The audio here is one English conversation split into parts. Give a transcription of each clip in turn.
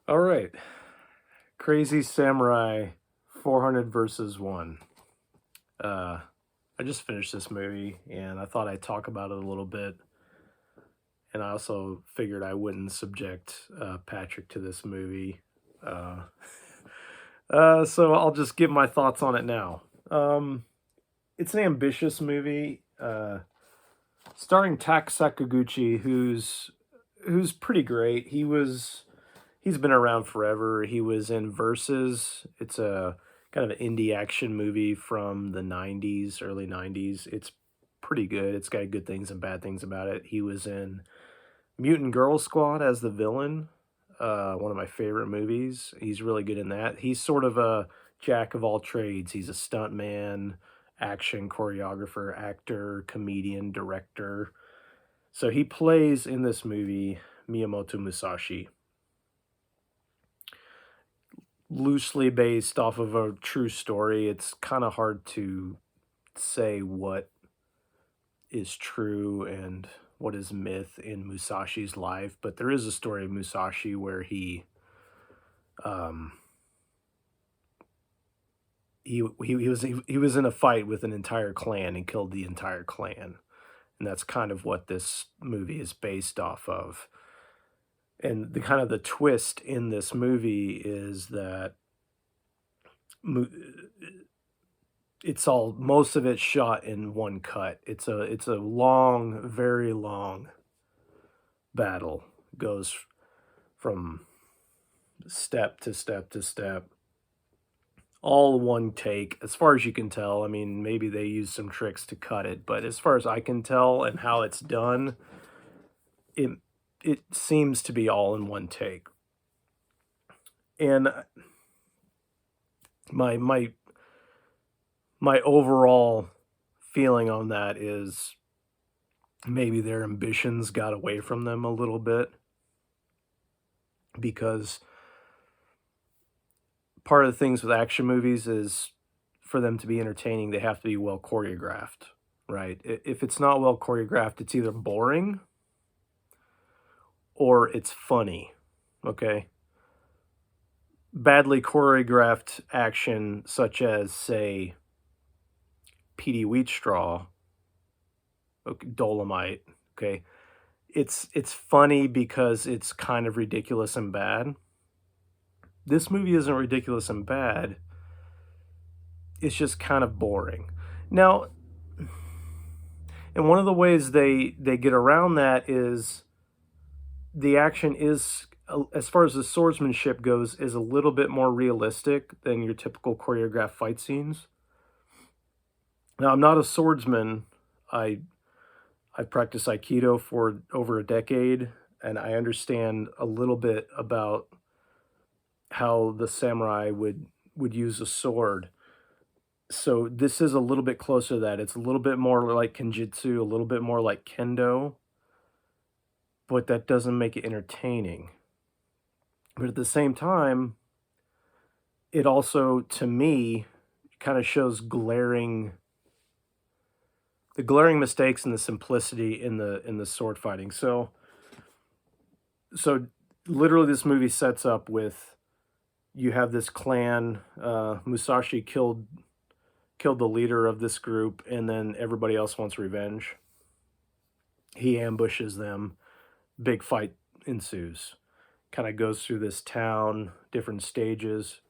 All right. Crazy Samurai 400 versus 1. Uh, I just finished this movie and I thought I'd talk about it a little bit. And I also figured I wouldn't subject Patrick to this movie. Uh, so I'll just give my thoughts on it now. It's an ambitious movie starring Tak Sakaguchi, who's pretty great. He's been around forever. He was in Versus. It's a kind of an indie action movie from the 90s, early 90s. It's pretty good. It's got good things and bad things about it. He was in Mutant Girl Squad as the villain, one of my favorite movies. He's really good in that. He's sort of a jack of all trades. He's a stuntman, action choreographer, actor, comedian, director. So he plays in this movie Miyamoto Musashi, loosely based off of a true story. It's kind of hard to say what is true and what is myth in Musashi's life, but there is a story of Musashi where um he was in a fight with an entire clan and killed the entire clan. And that's kind of what this movie is based off of. And the kind of the twist in this movie is that Mu- it's all most of it shot in one cut. It's a long, very long battle. Goes from step to step to step, all one take. As far as you can tell, I mean, maybe they use some tricks to cut it, but as far as I can tell and how it's done, it it seems to be all in one take. And my my overall feeling on that is maybe their ambitions got away from them a little bit because part of the things with action movies is for them to be entertaining, they have to be well choreographed, right? If it's not well choreographed, it's either boring or it's funny, okay? Badly choreographed action, such as, say, Petey Wheatstraw, okay, Dolomite, okay? It's funny because it's kind of ridiculous and bad. This movie isn't ridiculous and bad. It's just kind of boring. Now, and one of the ways they get around that is the action is as far as the swordsmanship goes is a little bit more realistic than your typical choreographed fight scenes. Now, I'm not a swordsman. I I've practiced aikido for over a decade and I understand a little bit about how the samurai would use a sword. So this is a little bit closer to that. It's a little bit more like kenjutsu, a little bit more like kendo, but that doesn't make it entertaining. But at the same time, it also, to me, kind of shows glaring mistakes in the simplicity in the sword fighting. So literally this movie sets up with you have this clan, Musashi killed the leader of this group, and then everybody else wants revenge. He ambushes them. Big fight ensues. Kind of goes through this town, different stages,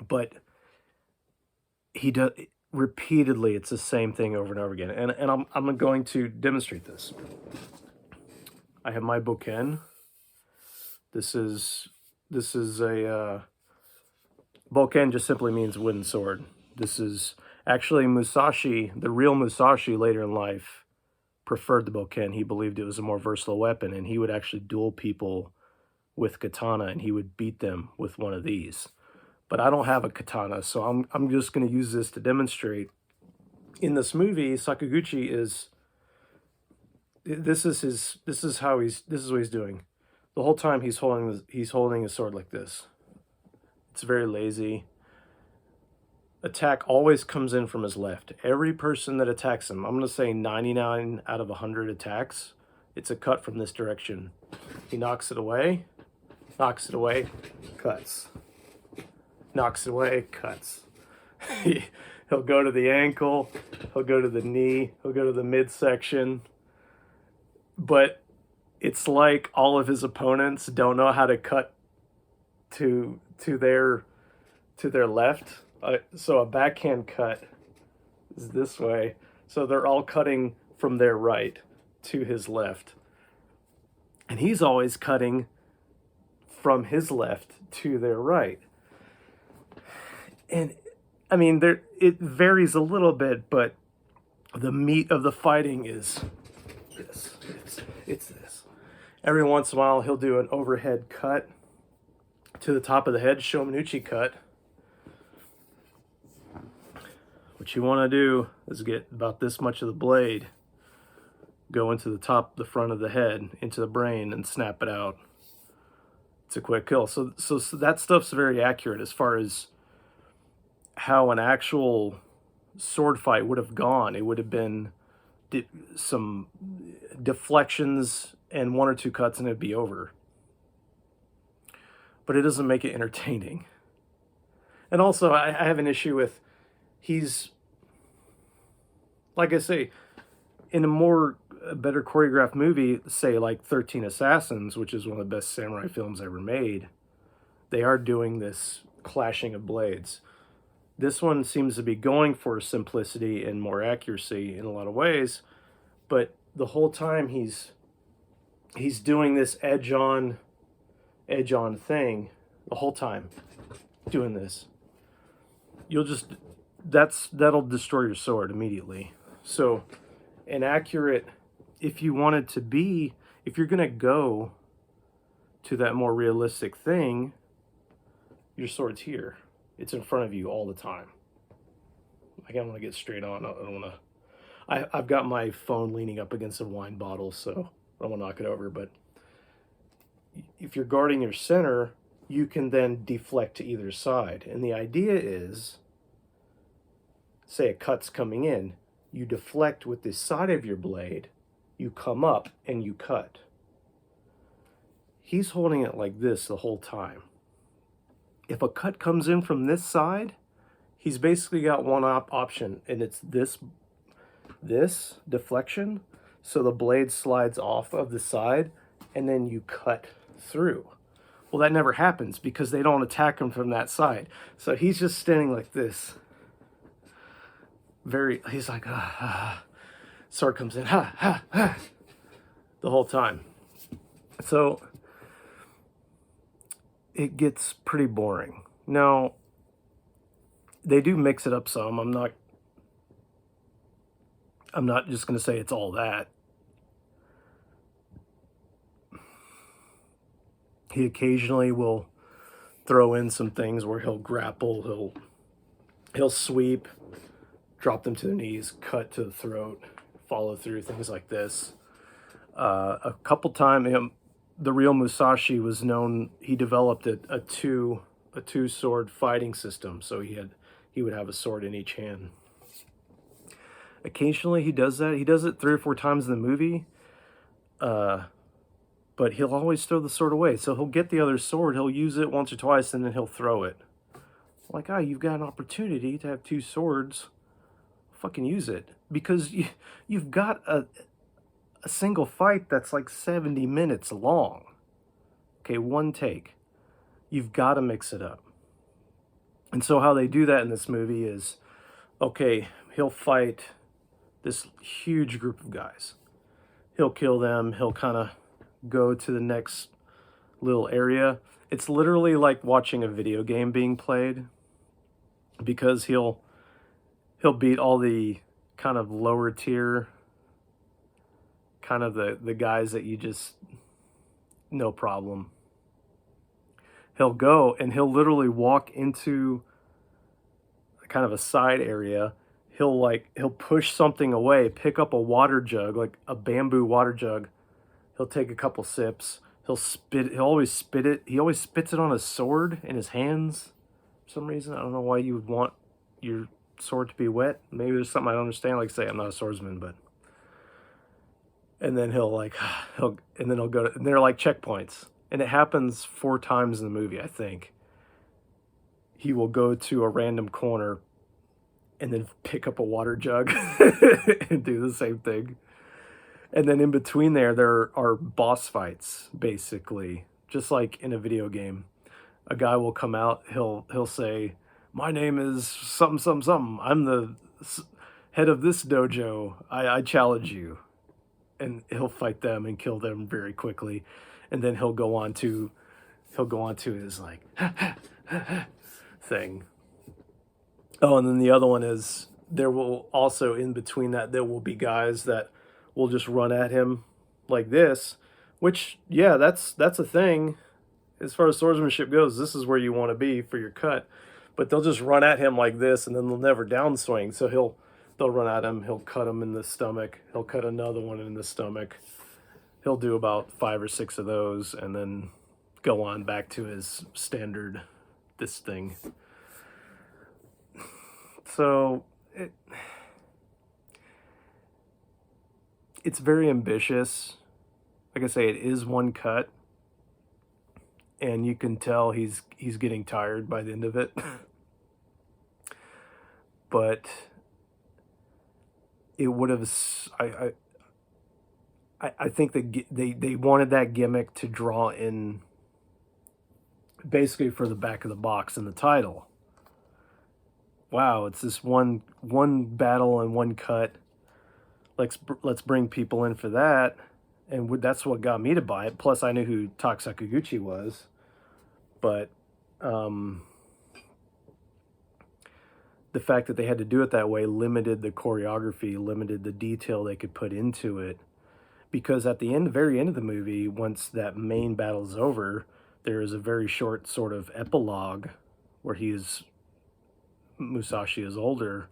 but he does repeatedly. It's the same thing over and over again, and I'm going to demonstrate this. I have my bokken. This is a bokken just simply means wooden sword. This is actually Musashi, the real Musashi later in life preferred the bokken. He believed it was a more versatile weapon, and he would actually duel people with katana, and he would beat them with one of these. But I don't have a katana, so I'm just going to use this to demonstrate. In this movie, Sakaguchi is this is how this is what he's doing. The whole time he's holding a sword like this. It's very lazy. Attack always comes in from his left. Every person that attacks him, I'm going to say 99 out of 100 attacks, it's a cut from this direction. He knocks it away. knocks it away, cuts. Knocks it away, cuts. He'll go to the ankle, he'll go to the knee, he'll go to the midsection. But it's like all of his opponents don't know how to cut to their left. So a backhand cut is this way. So they're all cutting from their right to his left. And he's always cutting from his left to their right. And I mean, it varies a little bit, but the meat of the fighting is this. It's this. Every once in a while, he'll do an overhead cut to the top of the head, Shomanuchi cut. What you want to do is get about this much of the blade, go into the front of the head, into the brain, and snap it out. It's a quick kill. So that stuff's very accurate as far as how an actual sword fight would have gone. It would have been some deflections and one or two cuts and it'd be over. But it doesn't make it entertaining. And also, I have an issue with, he's, like I say, in a better choreographed movie, say like 13 Assassins, which is one of the best samurai films ever made, they are doing this clashing of blades. This one seems to be going for simplicity and more accuracy in a lot of ways, but the whole time he's doing this edge on thing the whole time, doing this. That'll destroy your sword immediately. So an accurate, if you're going to go to that more realistic thing, your sword's here. It's in front of you all the time. Like, I want to get straight on. I don't want to. I've got my phone leaning up against a wine bottle, so I don't want to knock it over. But if you're guarding your center, you can then deflect to either side. And the idea is, say a cut's coming in, you deflect with the side of your blade, you come up and you cut. He's holding it like this the whole time. If a cut comes in from this side, he's basically got one option, and it's this deflection. So the blade slides off of the side, and then you cut through. Well, that never happens because they don't attack him from that side. So he's just standing like this. He's like, sword comes in, the whole time. So it gets pretty boring. Now, they do mix it up some. I'm not just going to say it's all that. He occasionally will throw in some things where he'll grapple, he'll sweep, drop them to the knees, cut to the throat, follow through, things like this. A couple times, the real Musashi was known, he developed a two sword fighting system, so he would have a sword in each hand. Occasionally he does that. He does it 3 or 4 times in the movie, but he'll always throw the sword away. So he'll get the other sword, he'll use it once or twice, and then he'll throw it. Like, you've got an opportunity to have 2 swords, fucking use it. Because you've got a single fight that's like 70 minutes long. Okay, one take. You've got to mix it up. And so how they do that in this movie is, okay, he'll fight this huge group of guys. He'll kill them. He'll kind of go to the next little area. It's literally like watching a video game being played, because he'll beat all the kind of lower tier, kind of the guys that you just, no problem. He'll go and he'll literally walk into kind of a side area. He'll push something away, pick up a water jug, like a bamboo water jug. He'll take a couple sips. He'll always spit it. He always spits it on his sword in his hands for some reason. I don't know why you would want your sword to be wet. Maybe there's something I don't understand. Like, say, I'm not a swordsman, but. And then he'll go to, and they're like checkpoints. and it happens 4 times in the movie, I think. He will go to a random corner and then pick up a water jug and do the same thing. And then in between there are boss fights, basically, just like in a video game. A guy will come out, he'll say, "My name is something, something, something. I'm the head of this dojo. I challenge you." And he'll fight them and kill them very quickly. And then he'll go on to his like thing. Oh, and then the other one is there will also in between that there will be guys that will just run at him like this, which yeah, that's a thing. As far as swordsmanship goes, this is where you want to be for your cut. But they'll just run at him like this and then they'll never downswing. So they'll run at him, he'll cut him in the stomach, he'll cut another one in the stomach. He'll do about 5 or 6 of those and then go on back to his standard this thing. So it's very ambitious. Like I say, it is one cut, and you can tell he's getting tired by the end of it. But it would have. I think that they wanted that gimmick to draw in, basically for the back of the box in the title. Wow, it's this one battle and one cut. Let's bring people in for that, and that's what got me to buy it. Plus, I knew who Tak Sakaguchi was, but the fact that they had to do it that way limited the choreography, limited the detail they could put into it. Because at the end, very end of the movie, once that main battle's over, there is a very short sort of epilogue where Musashi is older,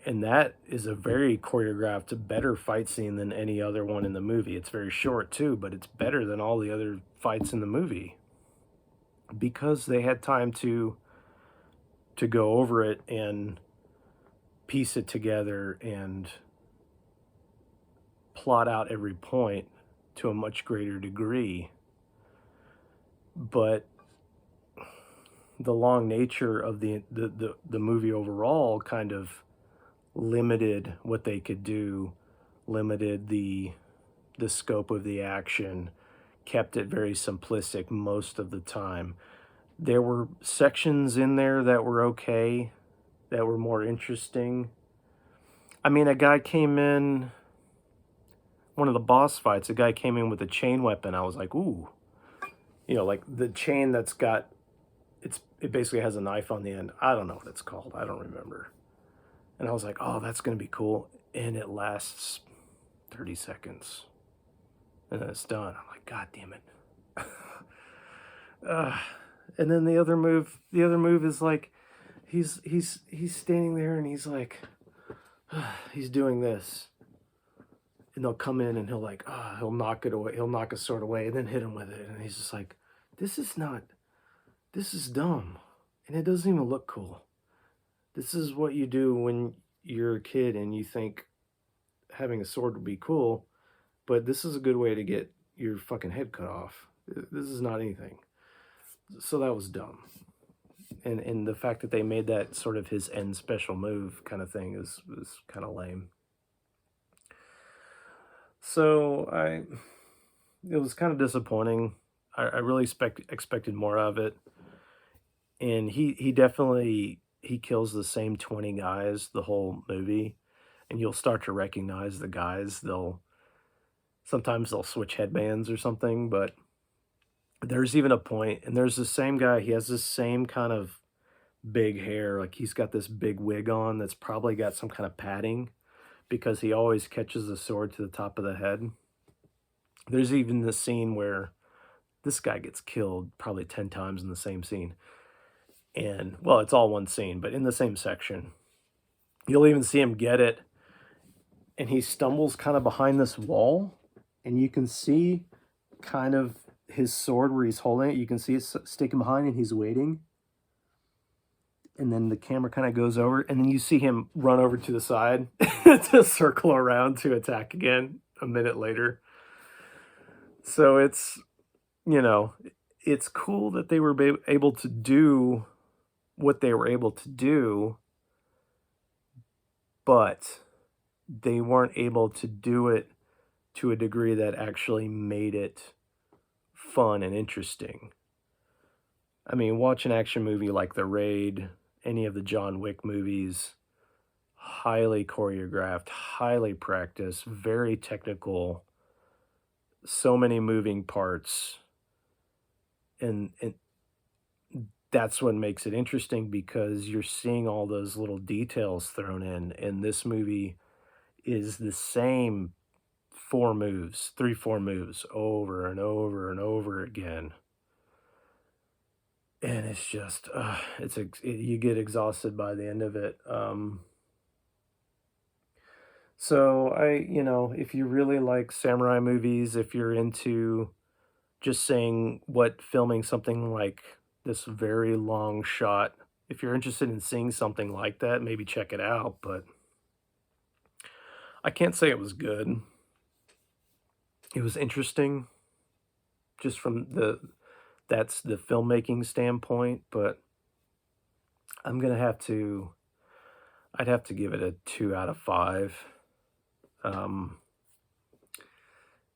and that is a very choreographed, better fight scene than any other one in the movie. It's very short too, but it's better than all the other fights in the movie because they had time to go over it and piece it together and plot out every point to a much greater degree. But the long nature of the movie overall kind of limited what they could do, limited the scope of the action, kept it very simplistic most of the time. There were sections in there that were okay, that were more interesting. I mean, a guy came in, one of the boss fights, a guy came in with a chain weapon. I was like, ooh. You know, like the chain that's got, it basically has a knife on the end. I don't know what it's called. I don't remember. And I was like, oh, that's going to be cool. And it lasts 30 seconds. And then it's done. I'm like, God damn it. And then the other move is like, he's standing there and he's like, he's doing this. And they'll come in and he'll like, he'll knock it away. He'll knock a sword away and then hit him with it. And he's just like, this is dumb. And it doesn't even look cool. This is what you do when you're a kid and you think having a sword would be cool, but this is a good way to get your fucking head cut off. This is not anything. So that was dumb. And the fact that they made that sort of his end special move kind of thing was kind of lame. So it was kind of disappointing. I really expected more of it. And he definitely, he kills the same 20 guys the whole movie, and you'll start to recognize the guys. Sometimes they'll switch headbands or something, but there's even a point, and there's the same guy, he has this same kind of big hair, like he's got this big wig on that's probably got some kind of padding, because he always catches the sword to the top of the head. There's even the scene where this guy gets killed probably 10 times in the same scene. And, well, it's all one scene, but in the same section. You'll even see him get it, and he stumbles kind of behind this wall, and you can see kind of his sword where he's holding it. You can see it sticking behind, and he's waiting. And then the camera kind of goes over, and then you see him run over to the side to circle around to attack again a minute later. So it's you know, it's cool that they were able to do what they were able to do, but they weren't able to do it to a degree that actually made it fun and interesting. I mean, watch an action movie like The Raid, any of the John Wick movies, highly choreographed, highly practiced, very technical, so many moving parts, and that's what makes it interesting because you're seeing all those little details thrown in, and this movie is the same 4 moves, 3, 4 moves over and over and over again. And it's just, you get exhausted by the end of it. So if you really like samurai movies, if you're into just saying what filming something like this very long shot, if you're interested in seeing something like that, maybe check it out. But I can't say it was good. It was interesting just from that's the filmmaking standpoint, but I'm gonna have to I'd have to give it a 2 out of 5. Um,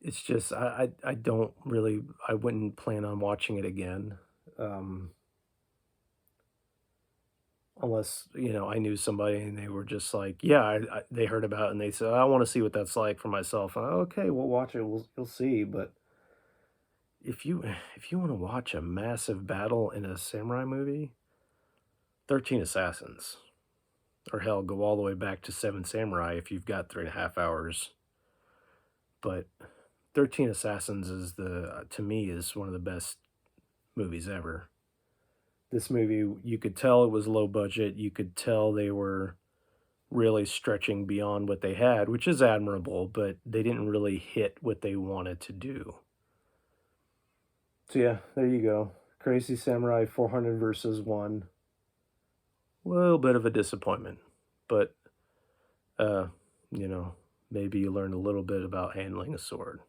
it's just I don't really I wouldn't plan on watching it again, um, unless, I knew somebody and they were just like, "Yeah, they heard about it and they said, I wanna see what that's like for myself." "Okay, we'll watch it, you'll see," but if you if you wanna watch a massive battle in a samurai movie, 13 Assassins, or hell, go all the way back to Seven Samurai if you've got 3.5 hours, but 13 Assassins is to me, is one of the best movies ever. This movie, you could tell it was low budget, you could tell they were really stretching beyond what they had, which is admirable, but they didn't really hit what they wanted to do. So yeah, there you go. Crazy Samurai 400 versus 1. Little bit of a disappointment, but, uh, you know, maybe you learned a little bit about handling a sword.